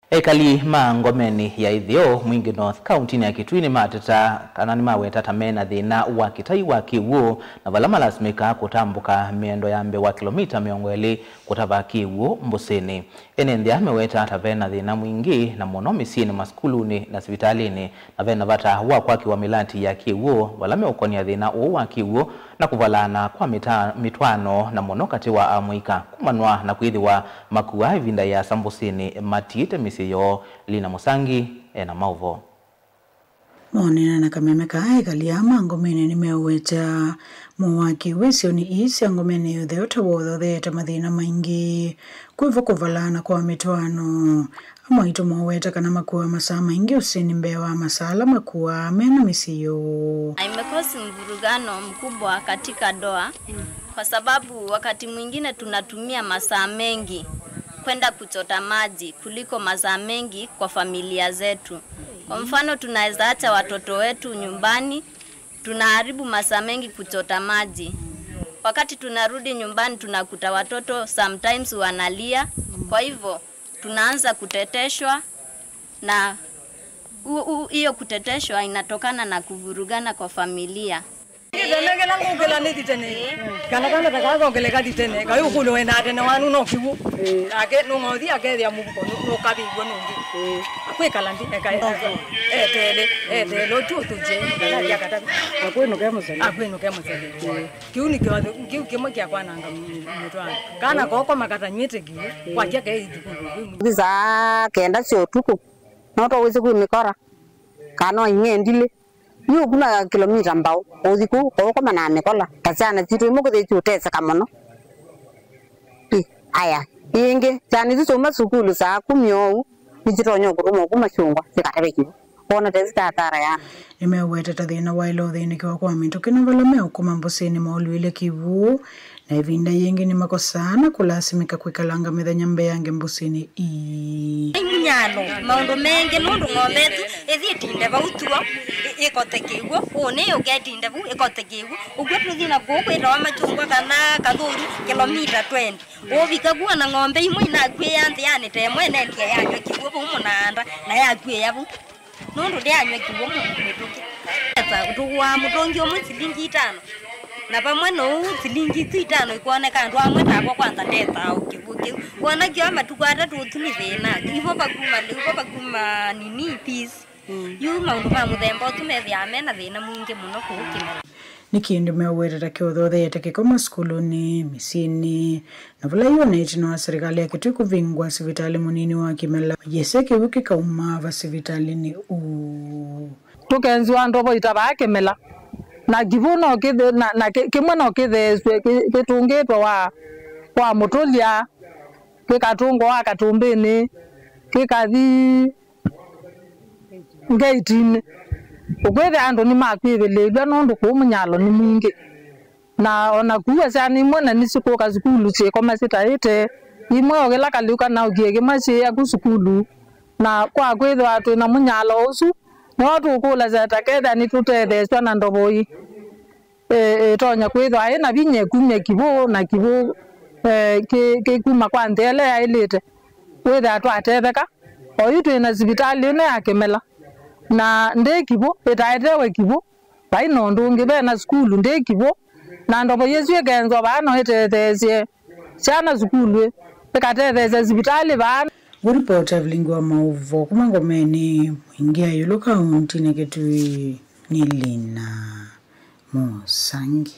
Ekali ngomeni ya ithio mwingi North County ya Kitui mateta kanani maweta tamena thina wa kitai wa kiwu na vala malasimika kutambuka miendo ya mbe wa kilomita 200 kutava kiwu Mbusini. Enendia meweta tavena thina mwingi na mono misini maskuluni na sivitalini na vena vata wakwaki wa milati ya kiwu vala meukonia thina wa kiwu na kuvalana kwa mitwano na mono kati wa amuika kumanwa na kuidhiwa makuwa ivinda ya Sambusini matite misiyo Lina Musangi na Mauvo. Monena na kamemeka ekali ngomeni nimeweta muwaki wisio ni isi ngomeni yothe otawotho theta mathina maingi kuivo kuvalana kwa mitwano amaito mweta kana makuwa masaa maingi usini mbewa masala makuwa mena misiyo. Imekosi mvurugano mkubwa katika doa kwa sababu wakati mwingine tunatumia masaa mengi kwenda kuchota maji kuliko masaa mengi kwa familia zetu. Kwa mfano tunaweza acha watoto wetu nyumbani, tunaharibu masaa mengi kuchota maji. Wakati tunarudi nyumbani tunakuta watoto sometimes wanalia. Kwa hivyo tunaanza kuteteshwa na hiyo kuteteshwa inatokana na kuvurugana kwa familia. Yu kuna kilomita mbao oziku ko manane kola tasana titu mo kode chutesa kamono aya inge tani zisoma sukulu saa 10 nijitonyo kurumo kumachungwa sikarebeki ona testa tara ya nimeweta tathina wailo thini kwa mintu kina vala meukuma Mbusini maulwile kivu na ivinda yengi ni makosana kulasimika kwikalanga mithenya mbeyange Mbusini Munyalo maundu mengi nundu ngometu ithitinde bautuo ikotekegwo one ugetinde bu ikotekegwo ugwe tuthina kwita wa machungwa kana kathuri kilomita 20 obikagwa na ngombe imwe na kwiya nthi yani temwe nendia yanywe kigwo bu munanda na yakwiya bu nundu ndianywe kigwo mituki eta tuwa mutongi omwe silingi 5 na pamwe no silingi 5 ikuoneka andu amwe takwa kwanza ndeta ukivuki kuona kio matukwata tutuni thina ivo bakuma nini peace yu maundu ma muthemba tumethia amena thina mwingi muno kuukimera nikindi meweta kiotho thete kikoma skuluni misini na vula yoneti na serikali ya Kitui kuvingwa sivitali munini wa Kimela yese kivuki kauma va sivitalini tukenzi wa ndobo itaba Kimela na givuno kithe na kimweno kitheswe kitungitwa wa mutulia kikatungwa wa katumbini kikathi ngaitini ukwethe andu ni makwibelelwa nondu kumunyalo ni mwingi na ona kuwa cyani mwana nisikuka sukulu cheko masitaite imwe ogela kaluka na ugiege machi ya kusukulu na kwa kwethe atu na munyalo usu no tukula zata ketha ni tutetheswa na ndoboi tonya kwethe aina binye kumye kibu na kibu ke kuma kwa ndele ya ilete kwethe atu atetheka oyitu na sibitali ne ya Kimela na ndekibo etaetewe kibo baino ndungi bena skulu ndekibo na ndobo yesu egenzo bano etethesie chana skulu ekatethesia sibitali bana Reporter Vlingwa Mauvo kuma ngomeni mwingia Yolo County na Kitui ni Lina Musangi.